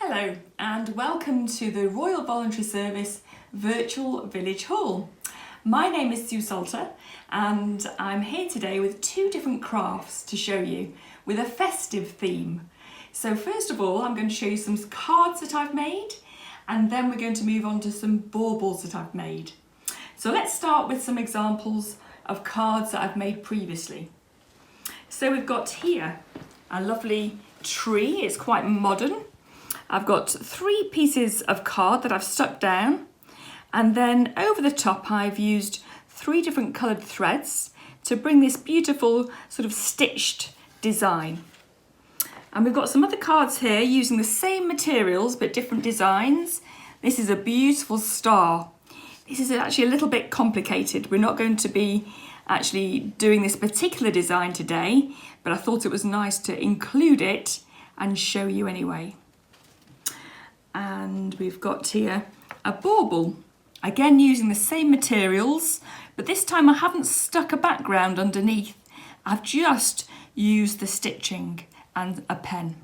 Hello and welcome to the Royal Voluntary Service Virtual Village Hall. My name is Sue Salter and I'm here today with two different crafts to show you with a festive theme. So first of all I'm going to show you some cards that I've made and then we're going to move on to some baubles that I've made. So let's start with some examples of cards that I've made previously. So we've got here a lovely tree, it's quite modern. I've got 3 pieces of card that I've stuck down, and then over the top I've used 3 different coloured threads to bring this beautiful sort of stitched design. And we've got some other cards here using the same materials but different designs. This is a beautiful star. This is actually a little bit complicated. We're not going to be actually doing this particular design today, but I thought it was nice to include it and show you anyway. And we've got here a bauble, again using the same materials, but this time I haven't stuck a background underneath. I've just used the stitching and a pen.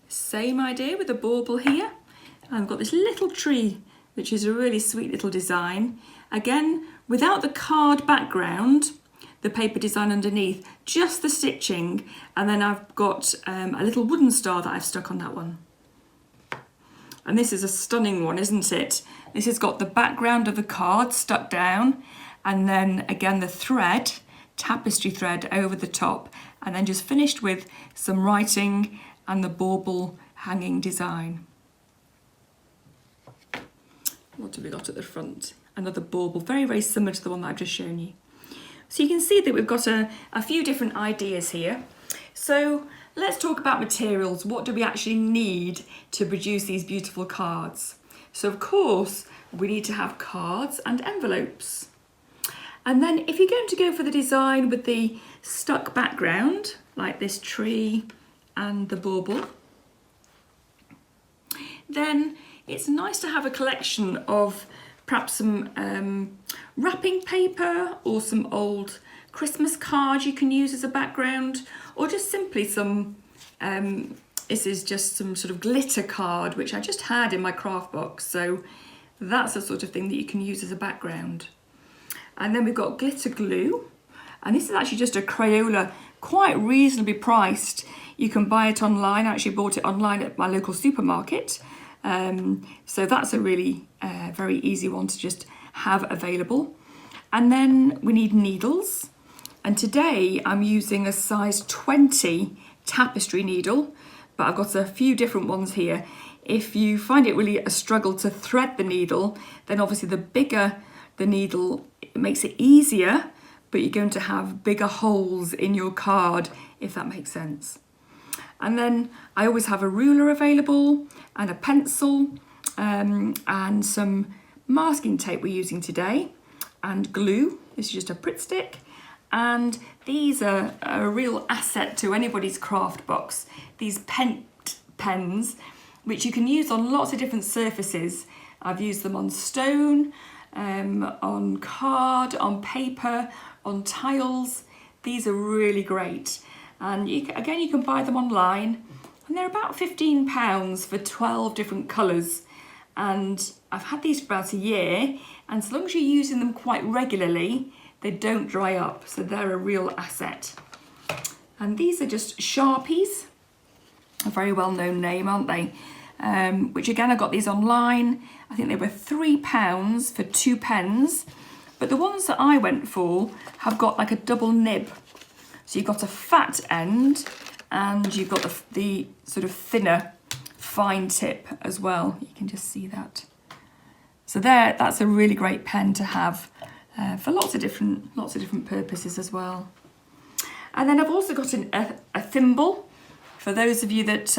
Same idea with the bauble here. I've got this little tree, which is a really sweet little design. Again, without the card background, the paper design underneath, just the stitching, and then I've got a little wooden star that I've stuck on that one. And this is a stunning one, isn't it? This has got the background of the card stuck down, and then again the thread, tapestry thread over the top, and then just finished with some writing and the bauble hanging design. What have we got at the front? Another bauble, very, very similar to the one that I've just shown you. So you can see that we've got a few different ideas here. So let's talk about materials. What do we actually need to produce these beautiful cards? So of course, we need to have cards and envelopes. And then if you're going to go for the design with the stuck background, like this tree and the bauble, then it's nice to have a collection of perhaps some wrapping paper or some old Christmas cards you can use as a background, or just simply some, this is just some sort of glitter card which I just had in my craft box, so that's the sort of thing that you can use as a background. And then we've got glitter glue, and this is actually just a Crayola, quite reasonably priced. You can buy it online. I actually bought it online at my local supermarket. So that's a really very easy one to just have available. And then we need needles. And today I'm using a size 20 tapestry needle, but I've got a few different ones here. If you find it really a struggle to thread the needle, then obviously the bigger the needle, it makes it easier, but you're going to have bigger holes in your card, if that makes sense. And then I always have a ruler available and a pencil and some masking tape we're using today, and glue. This is just a Pritt stick, and these are a real asset to anybody's craft box. These Pent pens, which you can use on lots of different surfaces. I've used them on stone, on card, on paper, on tiles. These are really great. And you can buy them online, and they're about £15 for 12 different colours. And I've had these for about a year, and so long as you're using them quite regularly, they don't dry up, so they're a real asset. And these are just Sharpies, a very well-known name, aren't they? Which again, I got these online. I think they were £3 for 2 pens, but the ones that I went for have got like a double nib. So you've got a fat end and you've got the sort of thinner fine tip as well. You can just see that. So that's a really great pen to have for lots of different purposes as well. And then I've also got a thimble. For those of you that,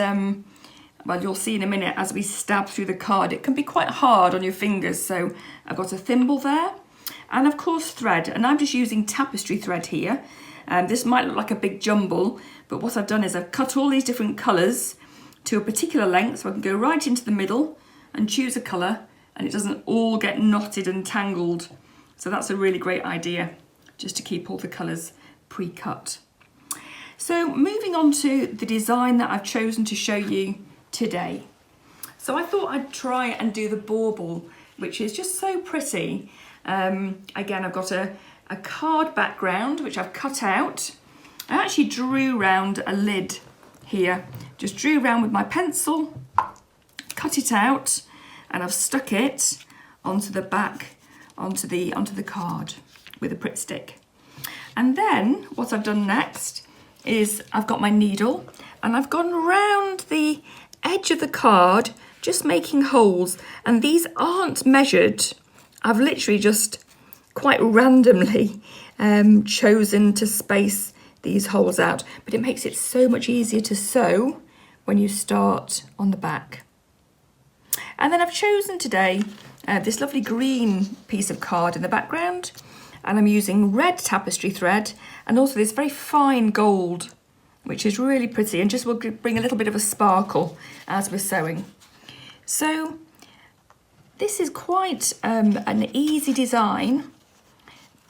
well, you'll see in a minute as we stab through the card, it can be quite hard on your fingers. So I've got a thimble there, and of course thread. And I'm just using tapestry thread here. This might look like a big jumble, but what I've done is I've cut all these different colours to a particular length, so I can go right into the middle and choose a colour, and it doesn't all get knotted and tangled. So that's a really great idea, just to keep all the colours pre-cut. So moving on to the design that I've chosen to show you today. So I thought I'd try and do the bauble, which is just so pretty. Again, I've got a card background, which I've cut out. I actually drew round a lid here, just drew round with my pencil, cut it out, and I've stuck it onto the back, onto the card with a Pritt stick. And then what I've done next is I've got my needle and I've gone round the edge of the card, just making holes, and these aren't measured. I've literally just quite randomly chosen to space these holes out, but it makes it so much easier to sew when you start on the back. And then I've chosen today this lovely green piece of card in the background, and I'm using red tapestry thread and also this very fine gold, which is really pretty and just will bring a little bit of a sparkle as we're sewing. So this is quite an easy design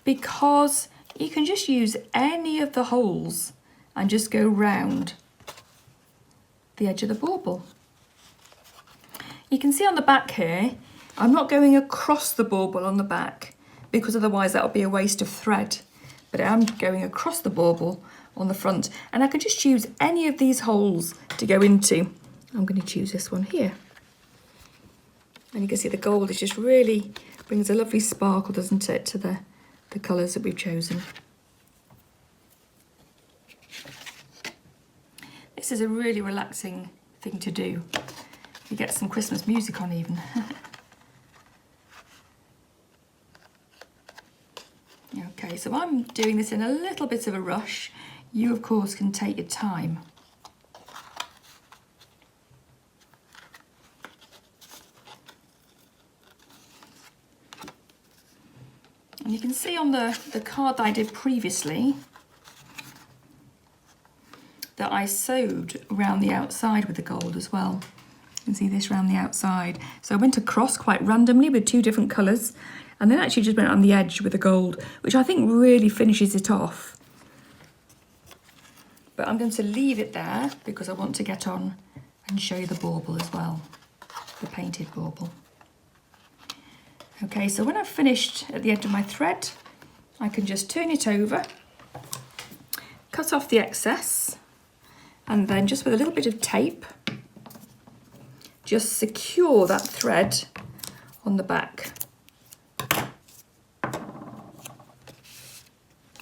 because you can just use any of the holes and just go round the edge of the bauble. You can see on the back here, I'm not going across the bauble on the back because otherwise that would be a waste of thread, but I'm going across the bauble on the front, and I can just choose any of these holes to go into. I'm going to choose this one here. And you can see the gold is just really brings a lovely sparkle, doesn't it, to the colours that we've chosen. This is a really relaxing thing to do. You get some Christmas music on even. Okay, so I'm doing this in a little bit of a rush. You, of course, can take your time. And you can see on the card that I did previously that I sewed around the outside with the gold as well. You can see this around the outside. So I went across quite randomly with two different colours, and then actually just went on the edge with the gold, which I think really finishes it off. But I'm going to leave it there because I want to get on and show you the bauble as well, the painted bauble. Okay, so when I've finished at the end of my thread, I can just turn it over, cut off the excess, and then just with a little bit of tape, just secure that thread on the back.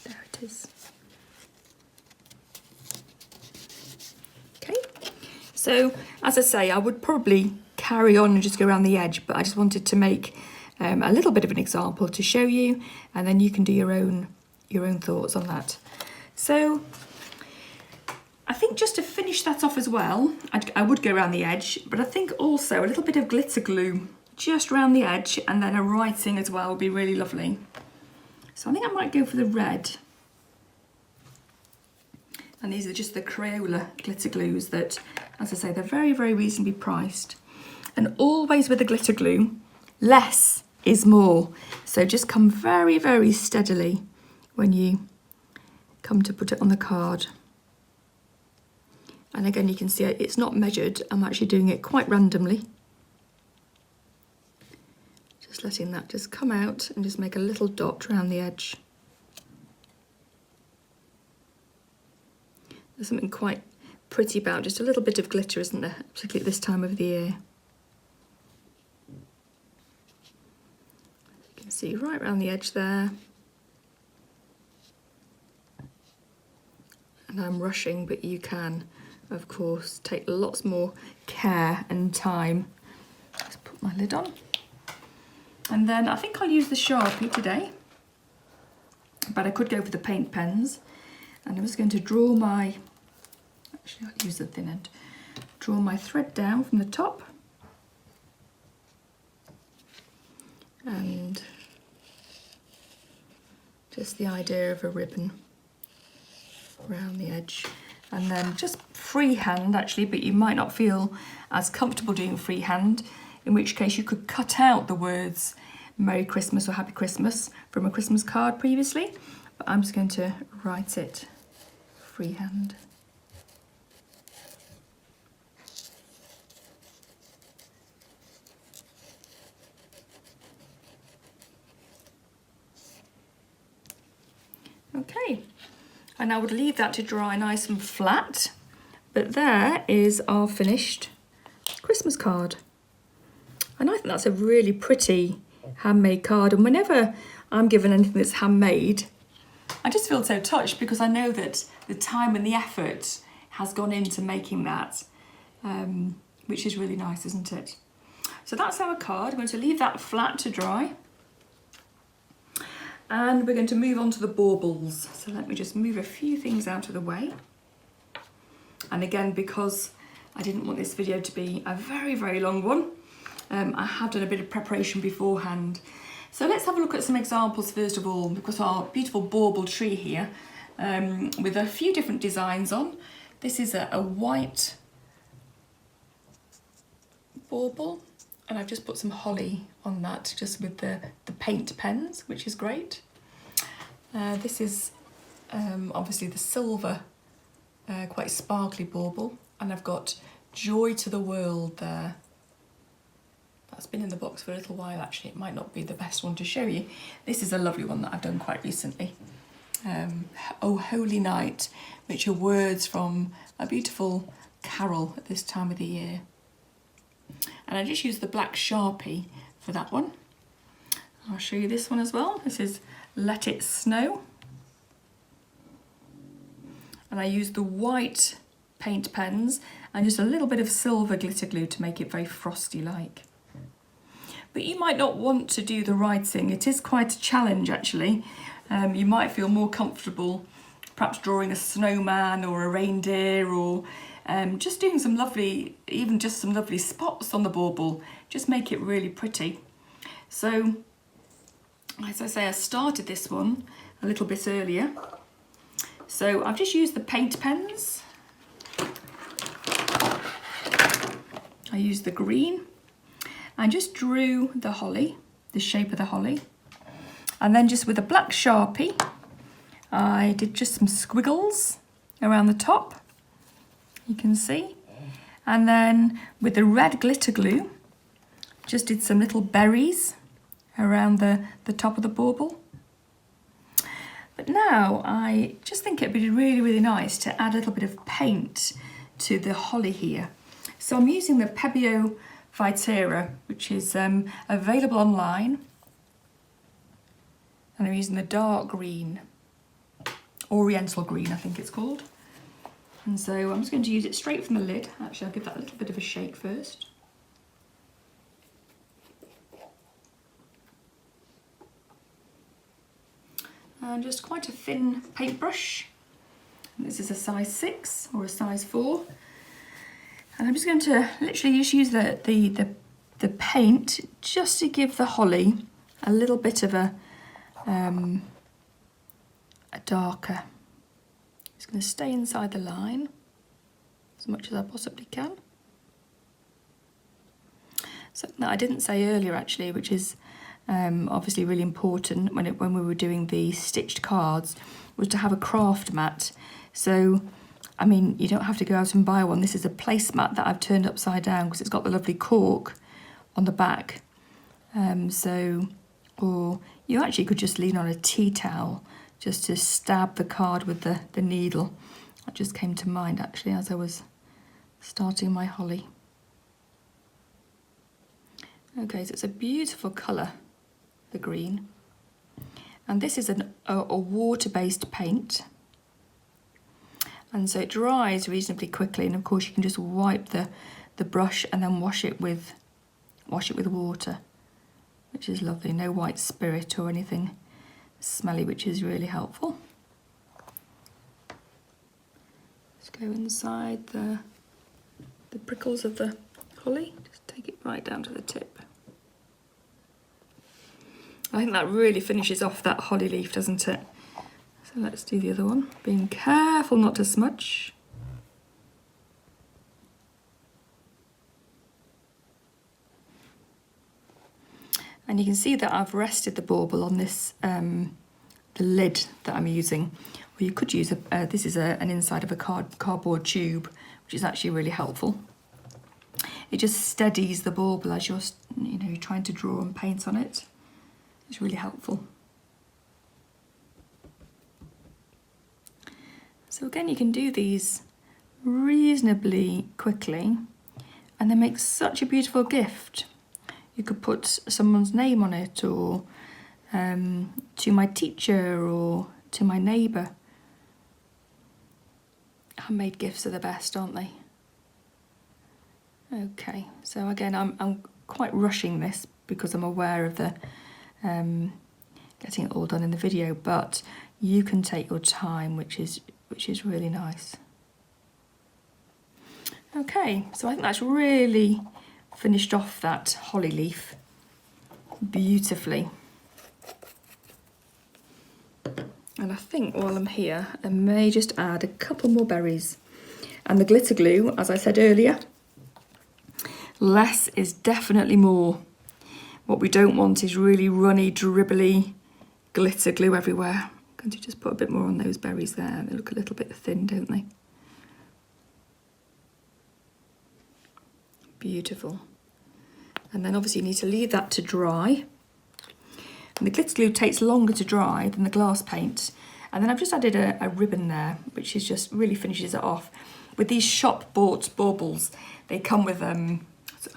There it is. Okay, so as I say, I would probably carry on and just go around the edge, but I just wanted to make a little bit of an example to show you, and then you can do your own thoughts on that. So I think just to finish that off as well, I would go around the edge, but I think also a little bit of glitter glue just around the edge, and then a writing as well would be really lovely. So I think I might go for the red. And these are just the Crayola glitter glues that, as I say, they're very, very reasonably priced. And always with the glitter glue, less is more. So just come very, very steadily when you come to put it on the card. And again, you can see it's not measured. I'm actually doing it quite randomly. Just letting that just come out and just make a little dot around the edge. There's something quite pretty about just a little bit of glitter, isn't there? Particularly at this time of the year. You can see right around the edge there. And I'm rushing, but you can, of course, take lots more care and time. Let's put my lid on. And then I think I'll use the Sharpie today, but I could go for the paint pens. And I'm just going to draw my, actually I'll use the thin end, draw my thread down from the top. And just the idea of a ribbon around the edge. And then just freehand actually, but you might not feel as comfortable doing freehand, in which case you could cut out the words Merry Christmas or Happy Christmas from a Christmas card previously, but I'm just going to write it freehand. Okay, and I would leave that to dry nice and flat, but there is our finished Christmas card. And I think that's a really pretty handmade card, and whenever I'm given anything that's handmade, I just feel so touched because I know that the time and the effort has gone into making that, which is really nice, isn't it? So that's our card. I'm going to leave that flat to dry. And we're going to move on to the baubles. So let me just move a few things out of the way. And again, because I didn't want this video to be a very, very long one, I have done a bit of preparation beforehand. So let's have a look at some examples first of all. We've got our beautiful bauble tree here with a few different designs on. This is a white bauble, and I've just put some holly on that just with the paint pens, which is great. This is obviously the silver, quite sparkly bauble, and I've got Joy to the World there. That's been in the box for a little while actually. It might not be the best one to show you. This is a lovely one that I've done quite recently. Oh Holy Night, which are words from a beautiful carol at this time of the year. And I just used the black Sharpie for that one. I'll show you this one as well. This is Let It Snow. And I used the white paint pens and just a little bit of silver glitter glue to make it very frosty like. But you might not want to do the writing. It is quite a challenge actually. You might feel more comfortable perhaps drawing a snowman or a reindeer, or just doing some lovely, even just some lovely spots on the bauble. Just make it really pretty. So, as I say, I started this one a little bit earlier. So I've just used the paint pens. I used the green and just drew the holly, the shape of the holly. And then just with a black Sharpie, I did just some squiggles around the top, you can see. And then with the red glitter glue, just did some little berries around the top of the bauble. But now I just think it'd be really, really nice to add a little bit of paint to the holly here. So I'm using the Pebeo Vitera, which is available online. And I'm using the dark green, Oriental green I think it's called. And so I'm just going to use it straight from the lid. Actually, I'll give that a little bit of a shake first. And just quite a thin paintbrush. And this is a size 6 or a size 4. And I'm just going to literally just use the paint just to give the holly a little bit of a darker. It's going to stay inside the line as much as I possibly can. Something that I didn't say earlier actually, which is obviously really important when we were doing the stitched cards, was to have a craft mat. So, I mean, you don't have to go out and buy one. This is a placemat that I've turned upside down because it's got the lovely cork on the back. Or you actually could just lean on a tea towel just to stab the card with the needle. That just came to mind actually as I was starting my holly. Okay, so it's a beautiful colour, the green. And this is a water-based paint. And so it dries reasonably quickly, and of course you can just wipe the brush and then wash it with water, which is lovely. No white spirit or anything smelly, which is really helpful. Let's go inside the prickles of the holly. Just take it right down to the tip. I think that really finishes off that holly leaf, doesn't it? So let's do the other one. Being careful not to smudge. And you can see that I've rested the bauble on this, the lid that I'm using, Or you could use, this is an inside of a cardboard tube, which is actually really helpful. It just steadies the bauble as you're, you're trying to draw and paint on it. It's really helpful. So again, you can do these reasonably quickly, and they make such a beautiful gift. You could put someone's name on it, or to my teacher, or to my neighbour. Handmade gifts are the best, aren't they? Okay, so again, I'm quite rushing this because I'm aware of the getting it all done in the video, but you can take your time, which is really nice. Okay, so I think that's really finished off that holly leaf beautifully. And I think while I'm here, I may just add a couple more berries. And the glitter glue, as I said earlier, less is definitely more. What we don't want is really runny, dribbly glitter glue everywhere. I'm going to just put a bit more on those berries there. They look a little bit thin, don't they? Beautiful. And then obviously you need to leave that to dry. And the glitter glue takes longer to dry than the glass paint. And then I've just added a ribbon there, which is just really finishes it off. With these shop bought baubles, they come with, I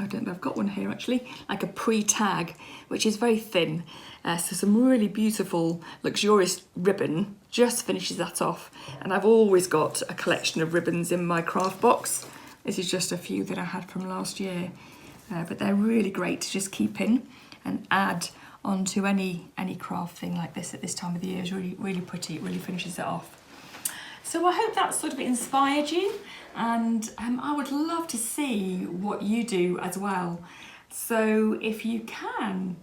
don't know, I've got one here actually, like a pre-tag, which is very thin. So some really beautiful, luxurious ribbon just finishes that off. And I've always got a collection of ribbons in my craft box. This is just a few that I had from last year. But they're really great to just keep in and add onto any craft thing like this at this time of the year. It's really, really pretty. It really finishes it off. So I hope that sort of inspired you, and I would love to see what you do as well. So if you can,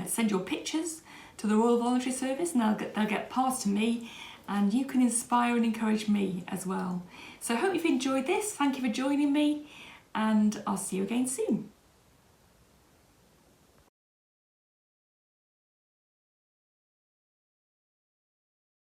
send your pictures to the Royal Voluntary Service, and they'll get passed to me, and you can inspire and encourage me as well. So I hope you've enjoyed this. Thank you for joining me, and I'll see you again soon.